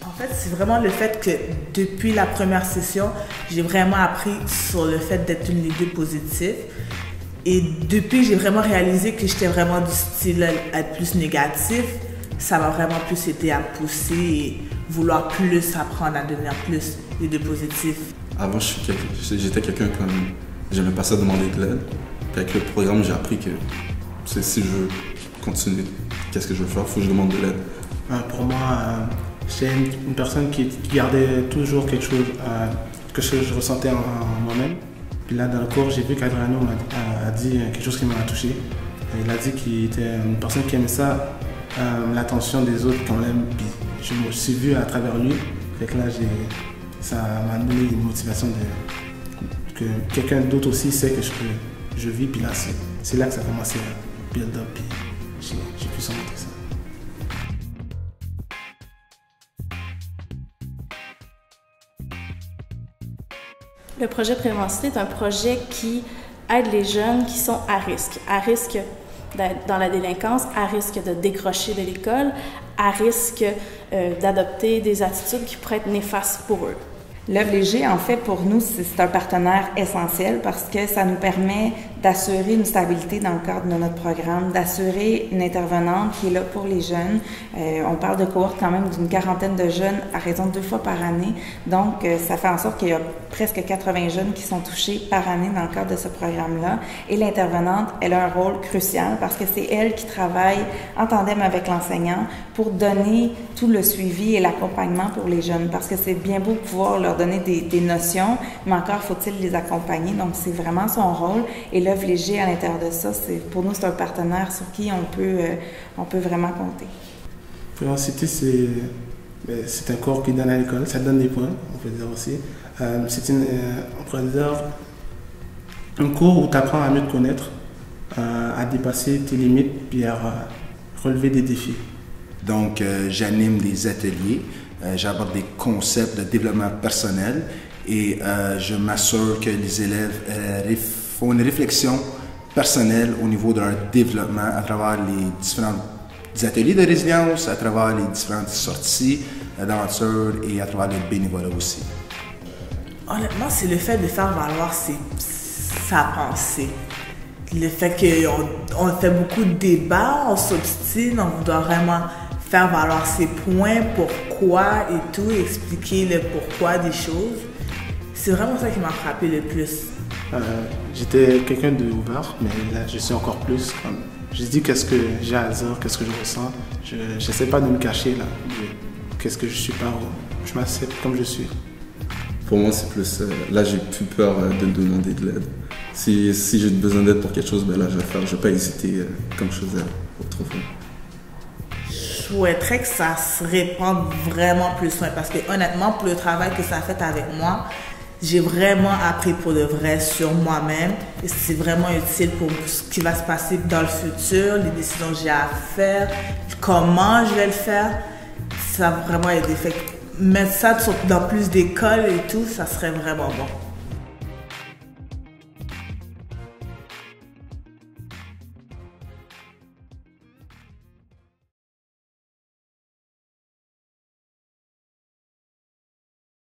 En fait, c'est vraiment le fait que depuis la première session, j'ai vraiment appris sur le fait d'être une leader positive. Et depuis, j'ai vraiment réalisé que j'étais vraiment du style à être plus négatif. Ça m'a vraiment plus aidé à pousser et vouloir plus apprendre à devenir plus leader positif. Avant, j'étais quelqu'un comme... J'aimais pas ça demander de l'aide. Puis avec le programme, j'ai appris que si je veux continuer, qu'est-ce que je veux faire? Il faut que je demande de l'aide. Pour moi, j'étais une personne qui gardait toujours quelque chose que je ressentais en moi-même. Puis là, dans le cours, j'ai vu qu'Adriano a dit quelque chose qui m'a touché. Il a dit qu'il était une personne qui aimait ça, l'attention des autres quand même. Puis je me suis vu à travers lui. Fait que là, ça m'a donné une motivation que quelqu'un d'autre aussi sait que je vis. Puis là, c'est là que ça a commencé à build up. Puis j'ai pu s'en montrer ça. Le projet Prévencité est un projet qui aide les jeunes qui sont à risque d'être dans la délinquance, à risque de décrocher de l'école, à risque d'adopter des attitudes qui pourraient être néfastes pour eux. L'Œuvre Léger, en fait, pour nous, c'est un partenaire essentiel parce que ça nous permet d'assurer une stabilité dans le cadre de notre programme, d'assurer une intervenante qui est là pour les jeunes. On parle de cohorte quand même d'une 40aine de jeunes à raison de 2 fois par année. Donc, ça fait en sorte qu'il y a presque 80 jeunes qui sont touchés par année dans le cadre de ce programme-là. Et l'intervenante, elle a un rôle crucial parce que c'est elle qui travaille en tandem avec l'enseignant pour donner tout le suivi et l'accompagnement pour les jeunes. Parce que c'est bien beau pouvoir leur donner des notions, mais encore faut-il les accompagner. Donc, c'est vraiment son rôle. Et l'Œuvre Léger, à l'intérieur de ça, pour nous, c'est un partenaire sur qui on peut vraiment compter. Prévencité, c'est un cours qui donne à l'école. Ça donne des points, on peut dire aussi. C'est on pourrait dire un cours où tu apprends à mieux te connaître, à dépasser tes limites, puis à relever des défis. Donc, j'anime des ateliers. J'aborde des concepts de développement personnel et je m'assure que les élèves font une réflexion personnelle au niveau de leur développement à travers les différents ateliers de résilience, à travers les différentes sorties d'aventure et à travers le bénévolat aussi. Honnêtement, c'est le fait de faire valoir sa pensée. Le fait qu'on fait beaucoup de débats, on s'obstine, on doit vraiment faire valoir ses points, pourquoi et tout, expliquer le pourquoi des choses. C'est vraiment ça qui m'a frappé le plus. J'étais quelqu'un d'ouvert, mais là je suis encore plus. Je dis qu'est-ce que j'ai à dire, qu'est-ce que je ressens. Je n'essaie pas de me cacher là. Qu'est-ce que je suis pas. Je m'accepte comme je suis. Pour moi, c'est plus... là, j'ai plus peur de demander de l'aide. Si j'ai besoin d'aide pour quelque chose, ben là, je vais faire. Je ne vais pas hésiter comme je faisais autrefois. Je souhaiterais que ça se répande vraiment plus loin parce que honnêtement, pour le travail que ça a fait avec moi, j'ai vraiment appris pour de vrai sur moi-même et c'est vraiment utile pour ce qui va se passer dans le futur, les décisions que j'ai à faire, comment je vais le faire. Ça va vraiment aider. Mettre ça dans plus d'écoles et tout, ça serait vraiment bon.